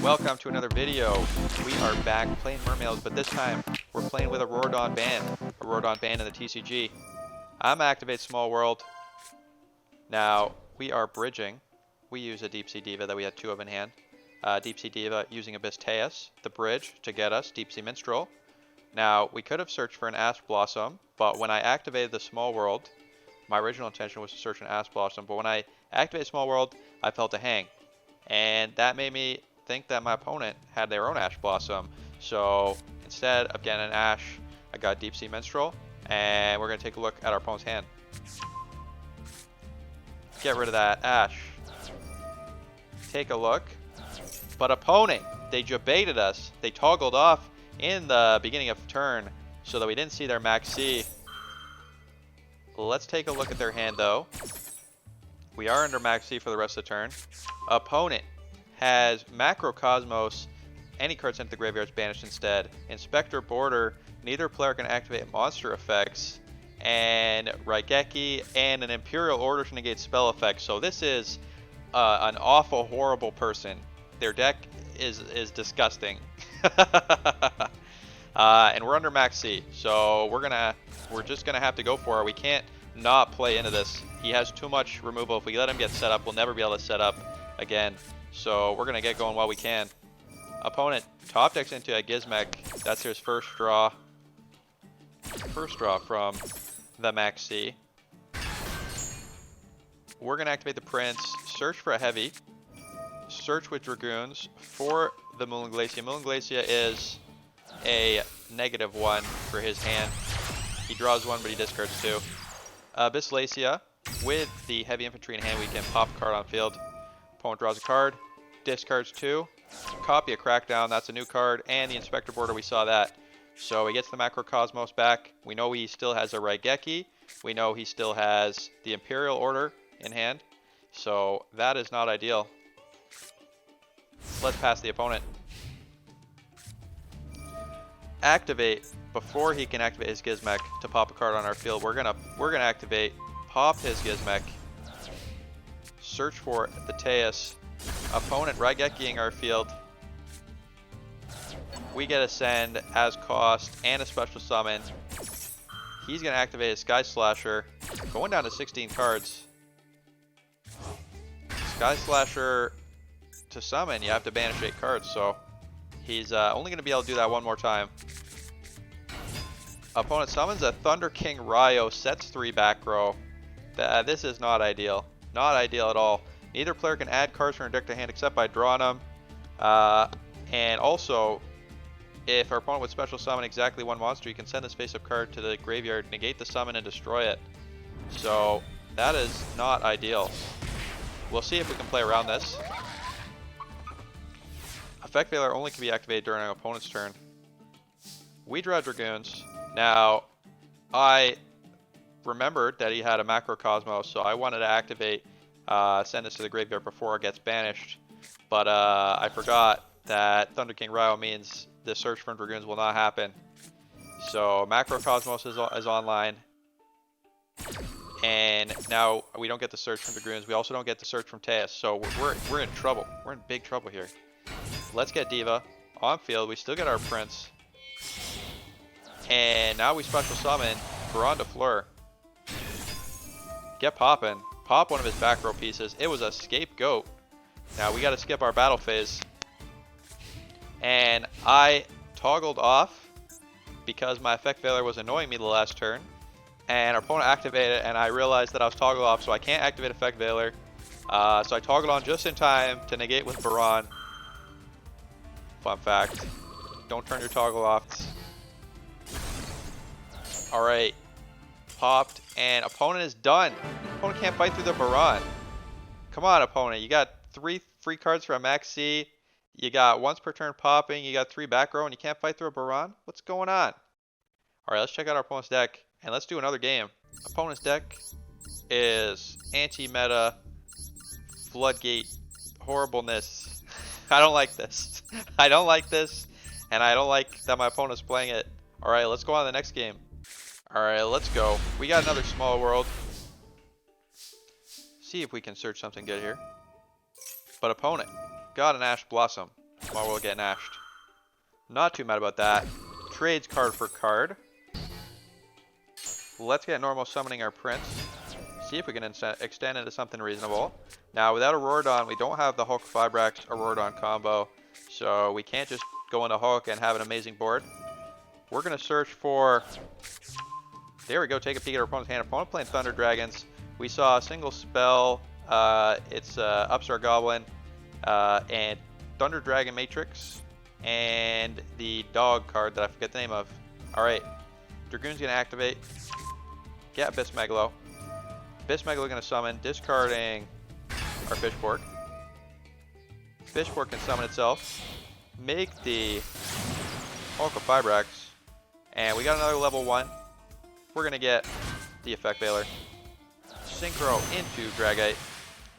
Welcome to another video. We are back playing Mermails, but this time we're playing with Auroradon ban in the TCG. I'm Activate Small World. Now, we are bridging. We use a Deep Sea Diva that we had two of in hand. Deep Sea Diva using Abyss Teus, the bridge, to get us Deep Sea Minstrel. Now, we could have searched for an Ash Blossom, but when I activated the Small World, my original intention was to search an Ash Blossom, but when I activated Small World, I felt a hang. And that made me think that my opponent had their own Ash Blossom. So instead of getting an Ash, I got Deep Sea Minstrel, and we're going to take a look at our opponent's hand. Get rid of that Ash. Take a look. But opponent, they jebaited us. They toggled off in the beginning of turn so that we didn't see their Max C. Let's take a look at their hand though. We are under Max C for the rest of the turn. Opponent has Macrocosmos. Any card sent to the graveyard is banished instead. Inspector Border. Neither player can activate monster effects. And Raigeki and an Imperial Order to negate spell effects. So this is an awful, horrible person. Their deck is disgusting. And we're under Max C, so we're just gonna have to go for it. We can't not play into this. He has too much removal. If we let him get set up, we'll never be able to set up again. So we're gonna get going while we can. Opponent top decks into a Gizmek. That's his first draw. First draw from the Max C. We're gonna activate the Prince. Search for a heavy. Search with Dragoons for the Moulin Glacia. Moulin Glacia is a -1 for his hand. He draws one, but he discards two. Abyss Glacia with the heavy infantry in hand, we can pop a card on field. Opponent draws a card, discards two. Copy a Crackdown, that's a new card, and the Inspector Border, we saw that. So he gets the Macrocosmos back. We know he still has a Raigeki. We know he still has the Imperial Order in hand. So that is not ideal. Let's pass the opponent. Activate before he can activate his Gizmek to pop a card on our field. We're gonna activate, pop his Gizmek, search for the Teus. Opponent Raigekiing our field. We get a send as cost and a special summon. He's gonna activate his Sky Slasher, going down to 16 cards. Sky Slasher to summon, you have to banish 8 cards, so he's only going to be able to do that one more time. Opponent summons a Thunder King Ryo, sets 3 back row. This is not ideal. Not ideal at all. Neither player can add cards from their deck to hand except by drawing them. And also, if our opponent would special summon exactly one monster, you can send this face-up card to the graveyard, negate the summon, and destroy it. So that is not ideal. We'll see if we can play around this. Effect Veiler only can be activated during an opponent's turn. We draw Dragoons. Now, I remembered that he had a Macrocosmos, so I wanted to activate, send this to the graveyard before it gets banished. But I forgot that Thunder King Ryo means the search for Dragoons will not happen. So Macrocosmos is online. And now we don't get the search from Dragoons. We also don't get the search from Teus. So we're in trouble. We're in big trouble here. Let's get Diva on field. We still get our Prince. And now we special summon Baron de Fleur. Get poppin'. Pop one of his back row pieces. It was a Scapegoat. Now we got to skip our battle phase. And I toggled off because my Effect Veiler was annoying me the last turn. And our opponent activated it, and I realized that I was toggled off, so I can't activate Effect Veiler. So I toggled on just in time to negate with Baron. Fun fact. Don't turn your toggle off. Alright. Popped, and opponent is done. Opponent can't fight through the Baron. Come on, opponent. You got 3 free cards for a Max C. You got once per turn popping. You got 3 back row, and you can't fight through a Baron? What's going on? Alright, let's check out our opponent's deck, and let's do another game. Opponent's deck is anti-meta, floodgate, horribleness. I don't like this. I don't like this, and I don't like that my opponent's playing it. Alright, let's go on to the next game. Alright, let's go. We got another Small World. See if we can search something good here. But opponent got an Ash Blossom. Small World getting ashed. Not too mad about that. Trades card for card. Let's get normal summoning our Prince. See if we can extend into something reasonable. Now, without Auroradon, we don't have the Hulk Fibrax Auroradon combo. So we can't just go into Hulk and have an amazing board. We're going to search for... There we go, take a peek at our opponent's hand. Opponent playing Thunder Dragons. We saw a single spell. It's Upstart Goblin and Thunder Dragon Matrix. And the dog card that I forget the name of. Alright, Dragoon's going to activate. Get Abyss Megalo. Abyss Megalo going to summon, discarding our Fishborg. Fishborg can summon itself. Make the Hulk of Fibrax. And we got another level 1. We're going to get the Effect Veiler. Synchro into Dragite.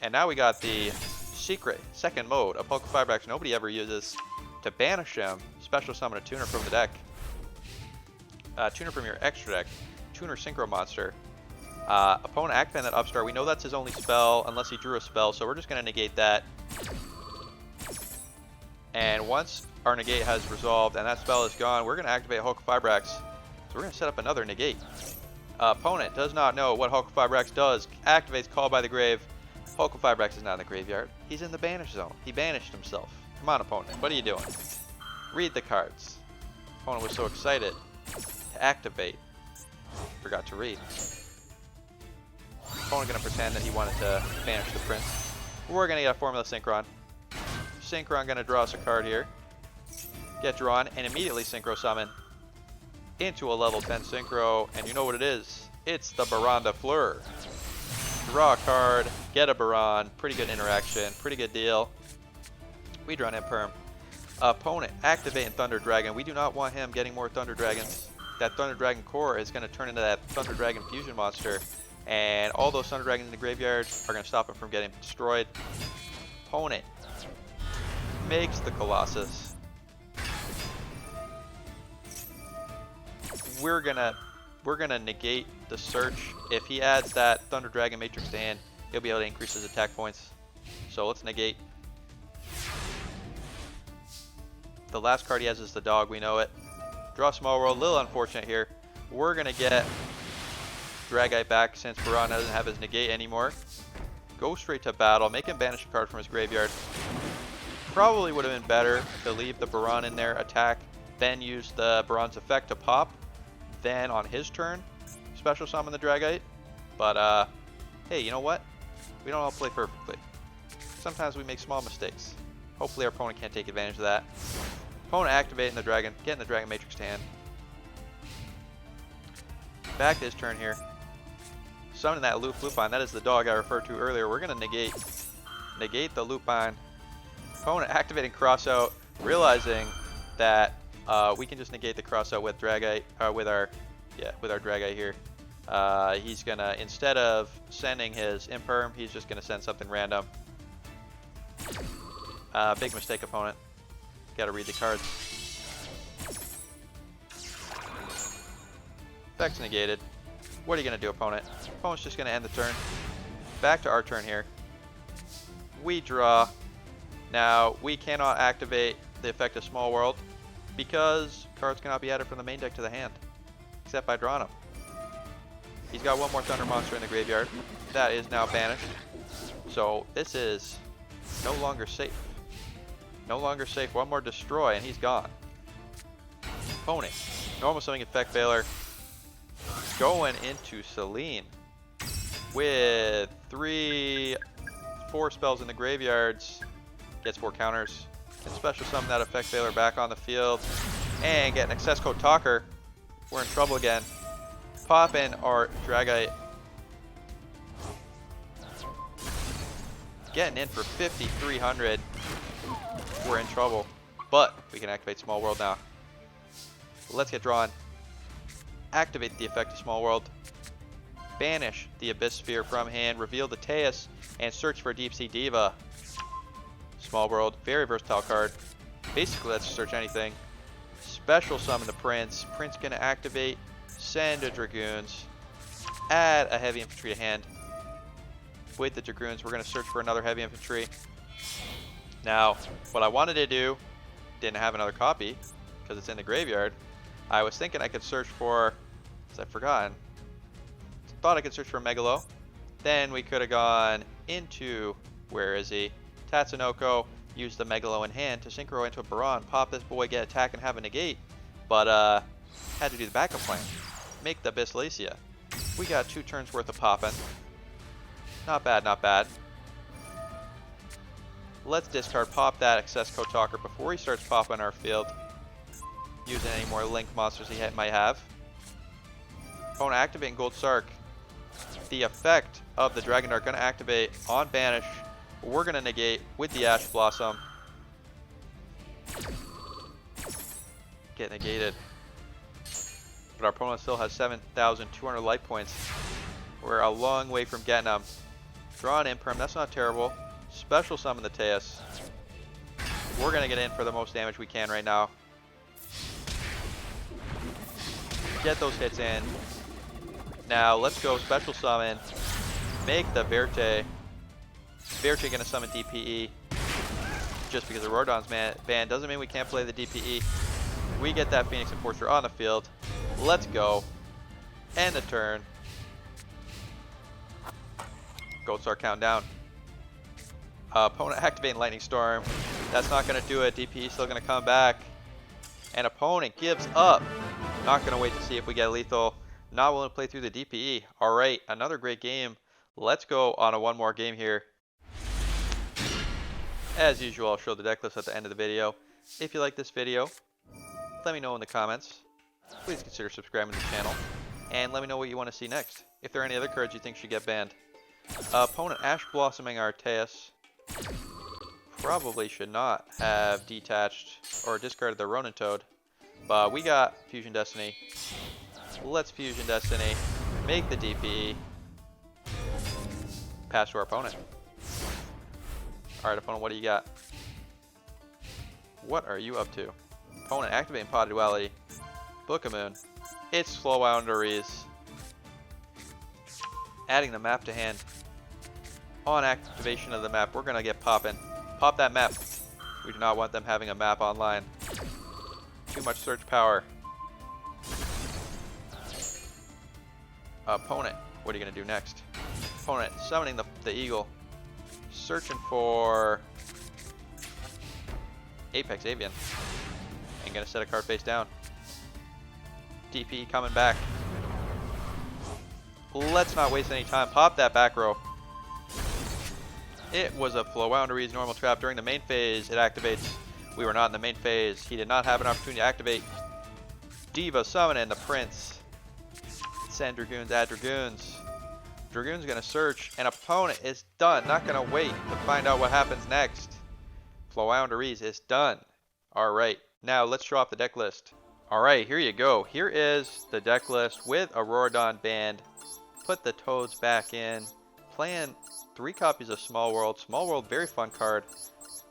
And now we got the secret second mode of Hulk of Fibrax nobody ever uses. To banish him, special summon a tuner from the deck. Tuner from your extra deck. Tuner Synchro Monster. Opponent activating that Upstart. We know that's his only spell unless he drew a spell, so we're just going to negate that. And once our negate has resolved and that spell is gone, we're going to activate Hulk of Fibrax. So we're going to set up another negate. Opponent does not know what Hulk of Fibrax does. Activates Call by the Grave. Hulk of Fibrax is not in the graveyard. He's in the banish zone. He banished himself. Come on, opponent. What are you doing? Read the cards. Opponent was so excited to activate. Forgot to read. Opponent going to pretend that he wanted to banish the Prince. We're going to get a Formula Synchron. Synchron going to draw us a card here. Get drawn and immediately Synchro Summon into a level 10 Synchro. And you know what it is. It's the Baron de Fleur. Draw a card, get a Baron. Pretty good interaction. Pretty good deal. We draw an Imperm. Opponent activating Thunder Dragon. We do not want him getting more Thunder Dragons. That Thunder Dragon core is going to turn into that Thunder Dragon fusion monster. And all those Thunder Dragons in the graveyard are going to stop him from getting destroyed. Opponent makes the Colossus. We're gonna negate the search. If he adds that Thunder Dragon Matrix to hand, he'll be able to increase his attack points. So let's negate. The last card he has is the dog, we know it. Draw Small World, a little unfortunate here. We're gonna get Dragite back since Baron doesn't have his negate anymore. Go straight to battle, make him banish a card from his graveyard. Probably would have been better to leave the Baron in there, attack, then use the Baron's effect to pop. Then on his turn, special summon the Dragite. But hey, you know what? We don't all play perfectly. Sometimes we make small mistakes. Hopefully our opponent can't take advantage of that. Opponent activating the dragon, getting the Dragon Matrix to hand. Back to his turn here. Summoning that Lupine. That is the dog I referred to earlier. We're going to negate the Lupine. Opponent activating Crossout, realizing that we can just negate the Crossout with Dragite, with our Dragite here. He's gonna, instead of sending his Imperm, he's just gonna send something random. Big mistake, opponent. Gotta read the cards. Effects negated. What are you gonna do, opponent? Opponent's just gonna end the turn. Back to our turn here. We draw. Now, we cannot activate the effect of Small World because cards cannot be added from the main deck to the hand, except by drawing them. He's got one more Thunder Monster in the graveyard. That is now banished. So this is no longer safe. No longer safe. One more Destroy and he's gone. Opponent. Normal Summoning Effect Veiler. Going into Selene with 4 spells in the graveyards. Gets 4 counters. Can special summon that Effect Veiler back on the field. And get an Access Code Talker. We're in trouble again. Pop in our Dragite. Getting in for 5,300. We're in trouble. But we can activate Small World now. Let's get drawn. Activate the effect of Small World. Banish the Abyss Sphere from hand. Reveal the Teus. And search for Deep Sea Diva. Small World. Very versatile card. Basically, let's search anything. Special summon the Prince. Prince gonna activate. Send a Dragoons. Add a Heavy Infantry to hand. With the Dragoons, we're gonna search for another Heavy Infantry. Now, what I wanted to do didn't have another copy because it's in the graveyard. I was thinking I could search for, I've forgotten. Thought I could search for Megalo. Then we could have gone into, where is he? Tatsunoko, use the Megalo in hand to synchro into a Baron, pop this boy, get attack, and have a negate. But had to do the backup plan. Make the Bislecia. We got 2 turns worth of popping. Not bad, not bad. Let's discard, pop that excess Kotalker before he starts popping our field. Using any more Link monsters he might have. Opponent activating Gold Sark. The effect of the Dragon Dart going to activate on Banish. We're going to negate with the Ash Blossom. Get negated. But our opponent still has 7,200 life points. We're a long way from getting them. Draw an Imperm, that's not terrible. Special summon the Teus. We're going to get in for the most damage we can right now. Get those hits in. Now let's go special summon. Make the Verte. Verte going to summon DPE. Just because of Auroradon's ban doesn't mean we can't play the DPE. We get that Phoenix Enforcer on the field. Let's go. End the turn. Gold Star countdown. Opponent activating Lightning Storm. That's not going to do it. DPE still going to come back. And opponent gives up. Not going to wait to see if we get lethal. Not willing to play through the DPE. Alright, another great game. Let's go on a one more game here. As usual, I'll show the deck list at the end of the video. If you like this video, let me know in the comments. Please consider subscribing to the channel. And let me know what you want to see next. If there are any other cards you think should get banned. Opponent Ash Blossoming Arceus. Probably should not have detached or discarded the Ronin Toad. But we got Fusion Destiny. Let's Fusion Destiny. Make the DPE. Pass to our opponent. Alright, opponent, what do you got? What are you up to? Opponent activating Pod Duality. Book of Moon. It's Slow Boundaries. Adding the map to hand. On activation of the map, we're going to get poppin'. Pop that map. We do not want them having a map online. Too much search power. Opponent, what are you going to do next? Opponent, summoning the Eagle. Searching for Apex Avian. And going to set a card face down. DP coming back. Let's not waste any time. Pop that back row. It was a Flowoundery's normal trap. During the main phase, it activates. We were not in the main phase. He did not have an opportunity to activate. Diva summoning the Prince. Send Dragoons, add Dragoons. Dragoon's going to search, and opponent is done. Not going to wait to find out what happens next. Flowoundery's is done. Alright, now let's show off the deck list. Alright, here you go. Here is the deck list with Auroradon banned. Put the Toads back in. Playing 3 copies of Small World. Small World, very fun card.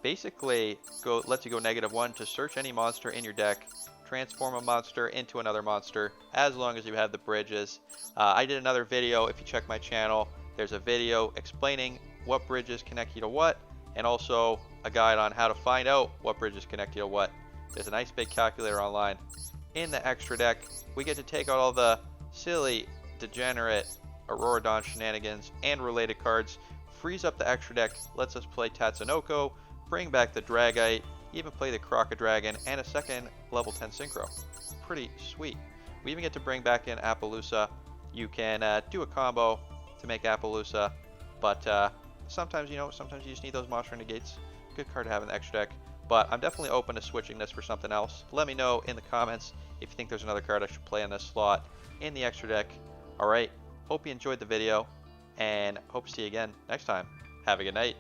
Basically, lets you go -1 to search any monster in your deck. Transform a monster into another monster, as long as you have the bridges. I did another video, if you check my channel, there's a video explaining what bridges connect you to what, and also a guide on how to find out what bridges connect you to what. There's a nice big calculator online. In the extra deck, we get to take out all the silly, degenerate Auroradon shenanigans and related cards, frees up the extra deck, lets us play Tatsunoko, bring back the Dragite, even play the Crocodragon, and a second level 10 Synchro. Pretty sweet. We even get to bring back in Appaloosa. You can do a combo to make Appaloosa, but sometimes, sometimes you just need those monster negates. Good card to have in the extra deck, but I'm definitely open to switching this for something else. Let me know in the comments if you think there's another card I should play in this slot in the extra deck. Alright, hope you enjoyed the video, and hope to see you again next time. Have a good night.